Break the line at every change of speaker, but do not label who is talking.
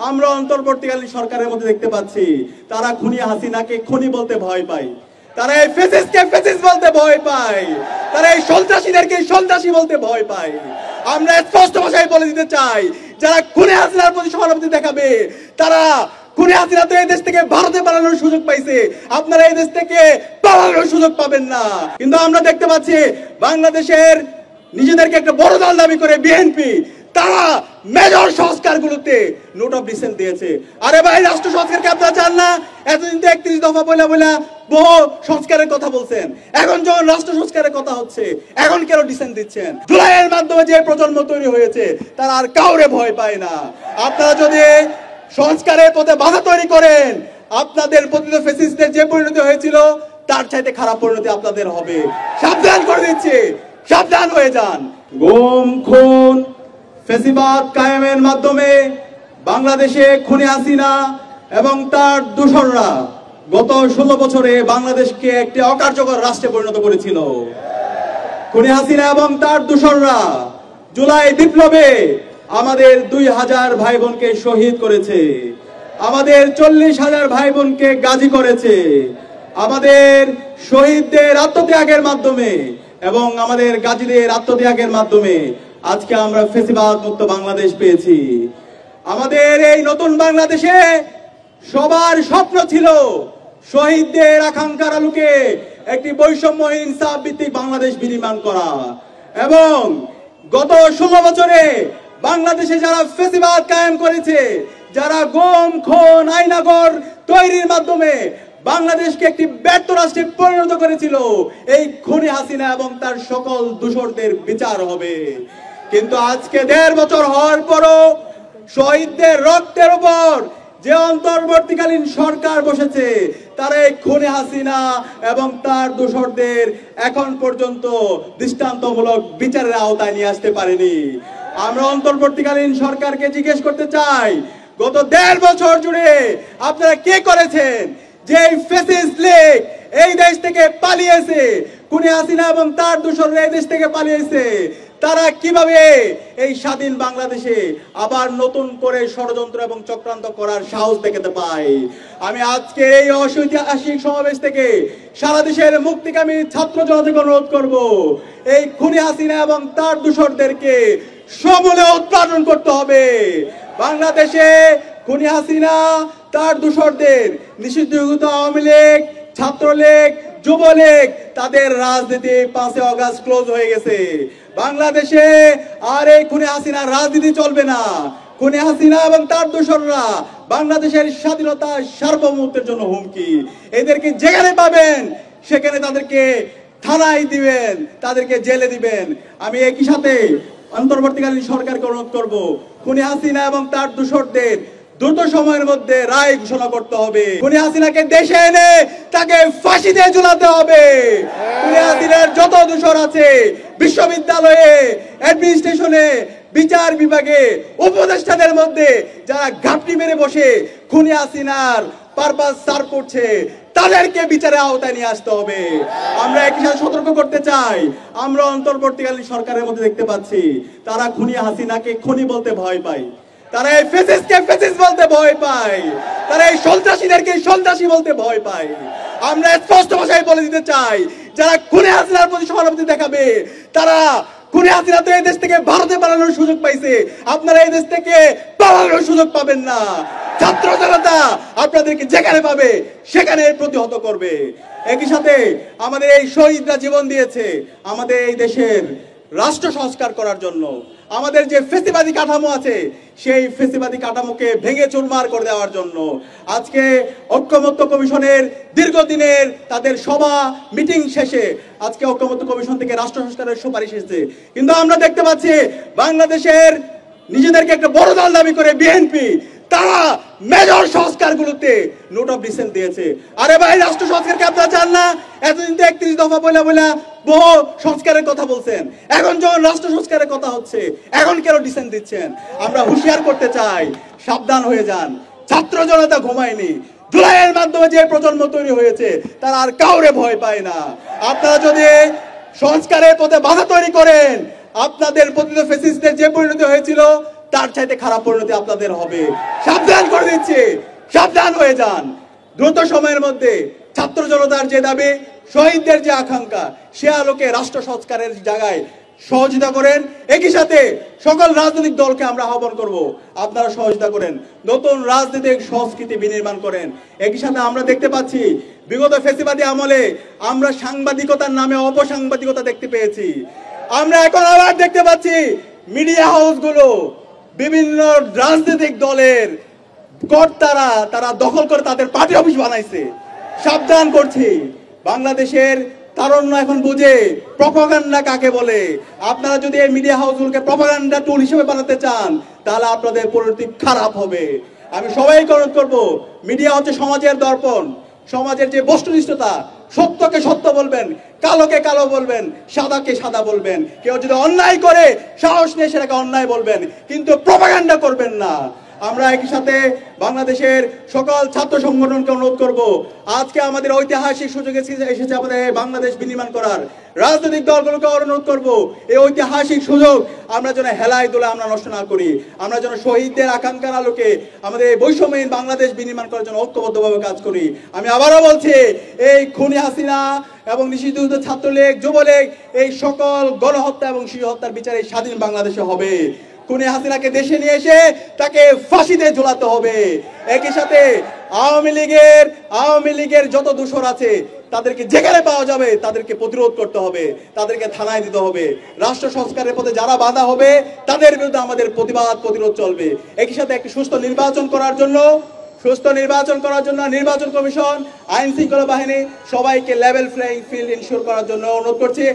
আমরা অন্তর্বর্তীকালীন সরকারের মধ্যে দেখতে পাচ্ছি তারা খুনি হাসিনাকে খুনি বলতে ভয় পায়, তারা এই ফ্যাসিস্টকে ফ্যাসিস্ট বলতে ভয় পায়, তারা এই সন্ত্রাসীদেরকে সন্ত্রাসী বলতে ভয় পায়। আমরা স্পষ্ট ভাষায় বলে দিতে চাই, যারা খুনি হাসিনার প্রতি সহানুভূতি দেখাবে, তারা খুনি হাসিনা তো এই দেশ থেকে ভারতে পালানোর সুযোগ পাইছে, আপনারা এই দেশ থেকে পালানোর সুযোগ পাবেন না। কিন্তু আমরা দেখতে পাচ্ছি বাংলাদেশের নিজেদেরকে একটা বড় দল দাবি করে বিএনপি, তারা মেজর সংস্কারগুলোতে নোট অফ ডিসেন্ট দিয়েছে। আরে ভাই, রাষ্ট্র সংস্কারকে আপনারা চান না? এতদিন তো 31 দফা বলে বহু সংস্কারের কথা বলছেন, এখন যখন রাষ্ট্র সংস্কারের কথা হচ্ছে, এখন কেন ডিসেন্ট দিচ্ছেন? জুলাইয়ের মাধ্যমে যে প্রজন্ম তৈরি হয়েছে তারা আর কাউরে ভয় পায় না। আপনারা যদি সংস্কারের পথে বাধা তৈরি করেন, আপনাদের পতিত ফ্যাসিস্টদের যে পরিণতি হয়েছিল তার চাইতে খারাপ পরিণতি আপনাদের হবে। সাবধান করে দিচ্ছি, সাবধান হয়ে যান। গুম, খুন, ফ্যাসিবাদ কায়েমের মাধ্যমে বাংলাদেশে খুনি হাসিনা এবং তার দূষররা গত 16 বছরে বাংলাদেশকে একটি অকার্যকর রাষ্ট্রে পরিণত করেছিল। খুনি হাসিনা এবং তার দূষররা জুলাই বিপ্লবে আমাদের 2000 ভাই বোনকে শহীদ করেছে, আমাদের 40,000 ভাই বোনকে গাজী করেছে। আমাদের শহীদদের আত্মত্যাগের মাধ্যমে এবং আমাদের গাজীদের আত্মত্যাগের মাধ্যমে আজকে আমরা ফ্যাসিবাদ মুক্ত বাংলাদেশ পেয়েছি। আমাদের এই নতুন বাংলাদেশে সবার স্বপ্ন ছিল শহীদদের আকাঙ্ক্ষার আলোকে একটি বৈষম্যহীন ইনসাফ ভিত্তিক বাংলাদেশ বিনির্মাণ করা। এবং গত 16 বছরে বাংলাদেশে যারা ফ্যাসিবাদ কায়েম করেছে, যারা গুম, খুন, আইনাগর তৈরির মাধ্যমে বাংলাদেশকে একটি ব্যর্থ রাষ্ট্রে পরিণত করেছিল, এই খুনি হাসিনা এবং তার সকল দূষরদের বিচার হবে। কিন্তু আজকে 1.5 বছর হওয়ার পরও শহীদদের রক্তের উপর যে অন্তর্বর্তীকালীন সরকার বসেছে, তারা এই খুনি হাসিনা এবং তার দূষরদের এখন পর্যন্ত দৃষ্টান্তমূলক বিচারের আওতায় নিয়ে আসতে পারেনি। আমরা অন্তর্বর্তীকালীন সরকারকে জিজ্ঞেস করতে চাই, গত 1.5 বছর জুড়ে আপনারা কি করেছেন? যে ফ্যাসিস্ট লীগ এই দেশ থেকে পালিয়েছে, খুনি হাসিনা এবং তার দূষররা এই দেশ থেকে পালিয়েছে, তারা কিভাবে এই স্বাধীন বাংলাদেশে আবার নতুন করে ষড়যন্ত্র এবং চক্রান্ত করার সাহস দেখাতে পায়? আমি আজকে এই ঐতিহাসিক সমাবেশ থেকে সারা দেশের মুক্তিকামী ছাত্র জনতাকে অনুরোধ করব, এই খুনি হাসিনা এবং তার দূষরদেরকে সমূলে উৎপাদন করতে হবে। বাংলাদেশে খুনি হাসিনা তার দূষরদের নিষিদ্ধ আওয়ামী লীগ, ছাত্রলীগ, যুবলীগ, তাদের রাজনীতি 5 আগস্ট ক্লোজ হয়ে গেছে। বাংলাদেশে আর এই খুনি হাসিনার রাজনীতি চলবে না। খুনি হাসিনা এবং তার দূষররা বাংলাদেশের স্বাধীনতা সার্বভৌমত্বের জন্য হুমকি। এদেরকে যেখানে পাবেন সেখানে তাদেরকে থানায় দিবেন, তাদেরকে জেলে দিবেন। আমি একই সাথে অন্তর্বর্তীকালীন সরকারকে অনুরোধ করব, খুনি হাসিনা এবং তার দূষরদের দ্রুত সময়ের মধ্যে রায় ঘোষণা করতে হবে। খুনি হাসিনাকে দেশে এনে তাকে ফাঁসিতে ঝুলাতে হবে। খুনি হাসিনার যত দূষর আছে বিশ্ববিদ্যালয়ে, অ্যাডমিনিস্ট্রেশনে, বিচার বিভাগে, উপদেষ্টাদের মধ্যে যারা ঘাপটি মেরে বসে খুনি হাসিনার পারপাস সার্ভ করছে, তাদেরকে বিচারের আওতায় নিয়ে আসতে হবে। আমরা একই সাথে সতর্ক করতে চাই, আমরা অন্তর্বর্তীকালীন সরকারের মধ্যে দেখতে পাচ্ছি তারা খুনি হাসিনাকে খুনি বলতে ভয় পায়, তারা এই ফ্যাসিস্টকে ফ্যাসিস্ট বলতে ভয় পায়, তারা এই সন্ত্রাসীদেরকে সন্ত্রাসী বলতে ভয় পায়। আমরা স্পষ্ট ভাষায় বলে দিতে চাই, যারা খুনি হাসিনার প্রতি সহানুভূতি দেখাবে, তারা খুনি হাসিনা তো এই দেশ থেকে ভারতে পালানোর সুযোগ পাইছে, আপনারা এই দেশ থেকে পালানোর সুযোগ পাবেন না। ছাত্র জনতা আপনাদেরকে যেখানে পাবে সেখানে প্রতিহত করবে। একই সাথে আমাদের এই শহীদরা জীবন দিয়েছে আমাদের এই দেশের রাষ্ট্র সংস্কার করার জন্য। আমাদের যে ফ্যাসিবাদী কাঠামো আছে সেই ফ্যাসিবাদী কাঠামোকে ভেঙে চুরমার করে দেওয়ার জন্য আজকে ঐক্যমত্য কমিশনের দীর্ঘদিনের তাদের সভা মিটিং শেষে আজকে ঐক্যমত্য কমিশন থেকে রাষ্ট্র সংস্কারের সুপারিশ এসেছে। কিন্তু আমরা দেখতে পাচ্ছি বাংলাদেশের নিজেদেরকে একটা বড় দল দাবি করে বিএনপি, তারা মেজর সংস্কারগুলোতে নোট অফ ডিসেন্ট দিয়েছে। আরে ভাই, রাষ্ট্র সংস্কারকে আপনারা চান না? এতদিন তো 31 দফা বলে বহু সংস্কারের কথা বলছেন, এখন যখন রাষ্ট্র সংস্কারের কথা হচ্ছে, এখন কেন ডিসেন্ট দিচ্ছেন? আমরা হুঁশিয়ার করতে চাই, সাবধান হয়ে যান। ছাত্র জনতা ঘুমায়নি। জুলাইয়ের মাধ্যমে যে প্রজন্ম তৈরি হয়েছে তারা আর কাউরে ভয় পায় না। আপনারা যদি সংস্কারের পথে বাধা তৈরি করেন, আপনাদের পতিত ফ্যাসিস্টদের যে পরিণতি হয়েছিল তার চাইতে খারাপ পরিণতি আপনাদের হবে। সাবধান করে দিচ্ছি, সাবধান হয়ে যান। দ্রুত সময়ের মধ্যে ছাত্র জনতার যে দাবি, শহীদদের যে আকাঙ্ক্ষা, সে আলোকে রাষ্ট্র সংস্কারের জায়গায় সহযোগিতা করেন। একই সাথে সকল রাজনৈতিক দলকে আমরা আহ্বান করব, আপনারা সহযোগিতা করেন, নতুন রাজনৈতিক সংস্কৃতি বিনির্মাণ করেন। একই সাথে আমরা দেখতে পাচ্ছি বিগত ফ্যাসিবাদী আমলে আমরা সাংবাদিকতার নামে অপসাংবাদিকতা দেখতে পেয়েছি। আমরা এখন আবার দেখতে পাচ্ছি মিডিয়া হাউসগুলো বিভিন্ন রাজনৈতিক দলের কর্তারা তারা দখল করে তাদের পার্টি অফিস বানাইছে। সাবধান করছি, বাংলাদেশের তারুণ্য এখন বুঝে প্রপাগান্ডা কাকে বলে। আপনারা যদি এই মিডিয়া হাউসগুলোকে প্রপাগান্ডা টুল হিসেবে বানাতে চান, তাহলে আপনাদের পরিণতি খারাপ হবে। আমি সবাইকে অনুরোধ করব, মিডিয়া হচ্ছে সমাজের দর্পণ, সমাজের যে বস্তুনিষ্ঠতা, সত্যকে সত্য বলবেন, কালোকে কালো বলবেন, সাদাকে সাদা বলবেন। কেউ যদি অন্যায় করে সাহস নিয়ে সেটাকে অন্যায় বলবেন, কিন্তু প্রপাগান্ডা করবেন না। আমরা একই সাথে বাংলাদেশের সকল ছাত্র সংগঠনকে অনুরোধ করব, আজকে আমাদের ঐতিহাসিক সুযোগ এসেছে আমাদের বাংলাদেশ বিনির্মাণ করার। রাজনৈতিক দলগুলোকে অনুরোধ করব, এই ঐতিহাসিক সুযোগ আমরা যেন হেলায় দোলে আমরা নষ্ট না করি। আমরা যেন শহীদদের আকাঙ্ক্ষার আলোকে আমাদের এই বৈষম্যহীন বাংলাদেশ বিনির্মাণ করার জন্য ঐক্যবদ্ধভাবে কাজ করি। আমি আবারও বলছি, এই খুনি হাসিনা এবং নিষিদ্ধ ছাত্রলীগ, যুবলীগ, এই সকল গণহত্যা এবং শিশু হত্যার বিচারে স্বাধীন বাংলাদেশে হবে। খুনি হাসিনাকে দেশে নিয়ে এসে তাকে ফাঁসিতে ঝোলাতে হবে। একই সাথে আওয়ামী লীগের যত দোষর আছে তাদেরকে যেখানে পাওয়া যাবে তাদেরকে প্রতিরোধ করতে হবে, তাদেরকে থানায় দিতে হবে। রাষ্ট্র সংস্কারের পথে যারা বাধা হবে তাদের বিরুদ্ধে আমাদের প্রতিরোধ চলবে। একই সাথে একটি সুস্থ নির্বাচন করার জন্য নির্বাচন কমিশন, আইন শৃঙ্খলা বাহিনী সবাইকে লেভেল প্লেইং ফিল্ড ইনশিওর করার জন্য অনুরোধ করছি।